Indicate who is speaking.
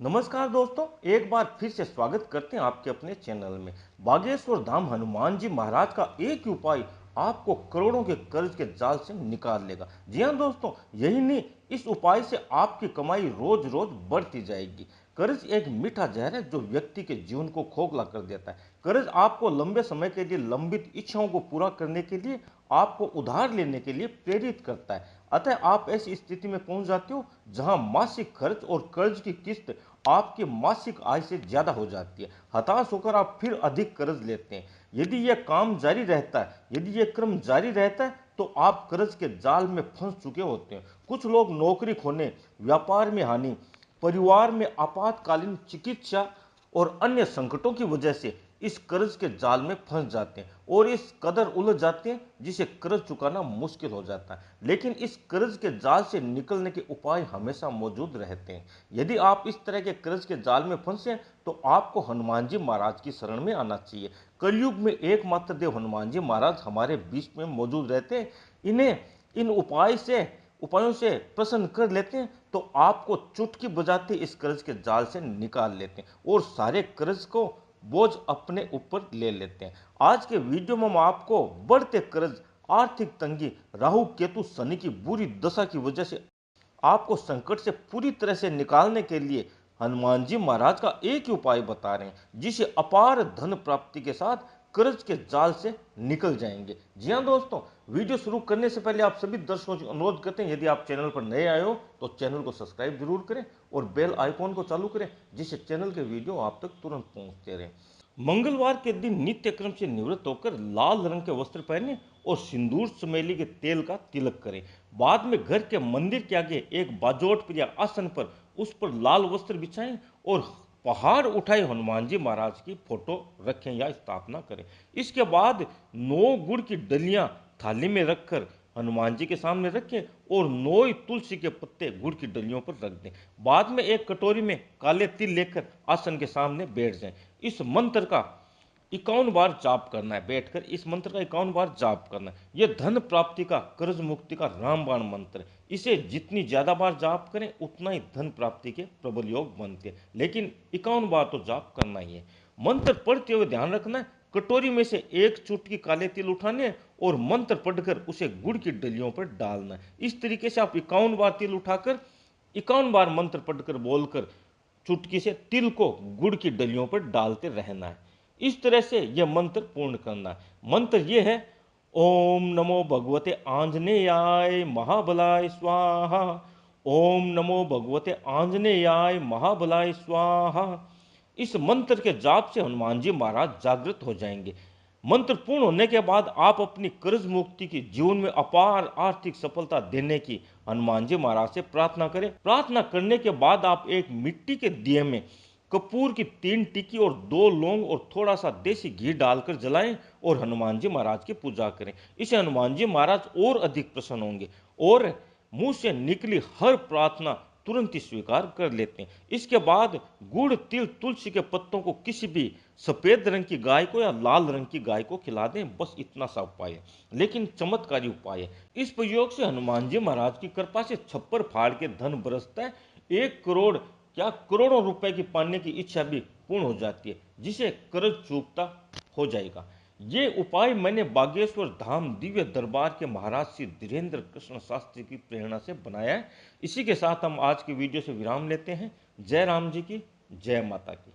Speaker 1: नमस्कार दोस्तों, एक बार फिर से स्वागत करते हैं आपके अपने चैनल में। बागेश्वर धाम हनुमान जी महाराज का एक ही उपाय आपको करोड़ों के कर्ज के जाल से निकाल लेगा। जी हाँ दोस्तों, यही नहीं, इस उपाय से आपकी कमाई रोज रोज बढ़ती जाएगी। कर्ज एक मीठा जहर है जो व्यक्ति के जीवन को खोखला कर देता है। कर्ज आपको लंबे समय के लिए लंबित इच्छाओं को पूरा करने के लिए, आपको उधार लेने के लिए प्रेरित करता है। अतः आप ऐसी स्थिति में पहुंच जाते हो जहां मासिक खर्च और कर्ज की किस्त आपकी मासिक आय से ज्यादा हो जाती है। हताश होकर आप फिर अधिक कर्ज लेते हैं। यदि यह काम जारी रहता है, यदि यह क्रम जारी रहता है, तो आप कर्ज के जाल में फंस चुके होते हैं। कुछ लोग नौकरी खोने, व्यापार में हानि, परिवार में आपातकालीन चिकित्सा और अन्य संकटों की वजह से इस कर्ज के जाल में फंस जाते हैं और इस कदर उलझ जाते हैं जिसे कर्ज चुकाना मुश्किल हो जाता है। लेकिन इस कर्ज के जाल से निकलने के उपाय हमेशा मौजूद रहते हैं। यदि आप इस तरह के कर्ज के जाल में फंसे तो आपको हनुमान जी महाराज की शरण में आना चाहिए। कलयुग में एकमात्र देव हनुमान जी महाराज हमारे बीच में मौजूद रहते हैं। इन्हें इन उपायों से प्रसन्न कर लेते हैं तो आपको चुटकी बजाते इस कर्ज के जाल से निकाल लेते हैं और सारे कर्ज को बोझ अपने ऊपर ले लेते हैं। आज के वीडियो में हम आपको बढ़ते कर्ज, आर्थिक तंगी, राहु केतु शनि की बुरी दशा की वजह से आपको संकट से पूरी तरह से निकालने के लिए हनुमान जी महाराज का एक ही उपाय बता रहे हैं जिसे अपार धन प्राप्ति के साथ कर्ज के जाल से निकल जाएंगे। जी हाँ दोस्तों, वीडियो शुरू करने से पहले आप सभी दर्शकों से अनुरोध करते हैं, यदि आप चैनल पर नए आए हो तो चैनल को सब्सक्राइब जरूर करें और बेल आइकॉन को चालू करें जिससे चैनल के वीडियो आप तक तुरंत पहुंचते रहें। मंगलवार के दिन नित्य क्रम से निवृत्त होकर लाल रंग के वस्त्र पहने और सिंदूर चमेली के तेल का तिलक करें। बाद में घर के मंदिर के आगे एक बाजोट पर या आसन पर उस पर लाल वस्त्र बिछाएं और पहाड़ उठाए हनुमान जी महाराज की फोटो रखें या स्थापना करें। इसके बाद 9 गुड़ की डलियां थाली में रखकर हनुमान जी के सामने रखें और 9 तुलसी के पत्ते गुड़ की डलियों पर रख दें। बाद में एक कटोरी में काले तिल लेकर आसन के सामने बैठ जाएं। इस मंत्र का 51 बार जाप करना है। बैठकर इस मंत्र का 51 बार जाप करना है। यह धन प्राप्ति का, कर्ज मुक्ति का रामबाण मंत्र है। इसे जितनी ज्यादा बार जाप करें उतना ही धन प्राप्ति के प्रबल योग बनते हैं। लेकिन 51 बार तो जाप करना ही है। मंत्र पढ़ते हुए ध्यान रखना है, कटोरी में से एक चुटकी काले तिल उठाने और मंत्र पढ़कर उसे गुड़ की डलियों पर डालना है। इस तरीके से आप 51 बार तिल उठाकर 51 बार मंत्र पढ़कर बोलकर चुटकी से तिल को गुड़ की डलियों पर डालते रहना है। इस तरह से यह मंत्र पूर्ण करना है। मंत्र यह है: ओम नमो भगवते आंजनेयाय महाबलाय स्वाहा। ओम नमो भगवते आंजनेयाय महाबलाय स्वाहा। इस मंत्र के जाप से हनुमान जी महाराज जागृत हो जाएंगे। मंत्र पूर्ण होने के बाद आप अपनी कर्ज मुक्ति की, जीवन में अपार आर्थिक सफलता देने की हनुमान जी महाराज से प्रार्थना करें। प्रार्थना करने के बाद आप एक मिट्टी के दिए में कपूर की 3 टिक्की और 2 लौंग और थोड़ा सा देसी घी डालकर जलाएं और हनुमान जी महाराज की पूजा करें। इसे हनुमान जी महाराज और अधिक प्रसन्न होंगे और मुंह से निकली हर प्रार्थना तुरंत ही स्वीकार कर लेते हैं। इसके बाद गुड़, तिल, तुलसी के पत्तों को किसी भी सफेद रंग की गाय को या लाल रंग की गाय को खिला दें। बस इतना सा उपाय है, लेकिन चमत्कारी उपाय है। इस प्रयोग से हनुमान जी महाराज की कृपा से छप्पर फाड़ के धन बरसता है। 1 करोड़ क्या करोड़ों रुपए की पाने की इच्छा भी पूर्ण हो जाती है, जिसे कर्ज चूकता हो जाएगा। ये उपाय मैंने बागेश्वर धाम दिव्य दरबार के महाराज श्री धीरेन्द्र कृष्ण शास्त्री की प्रेरणा से बनाया है। इसी के साथ हम आज की वीडियो से विराम लेते हैं। जय राम जी की, जय माता की।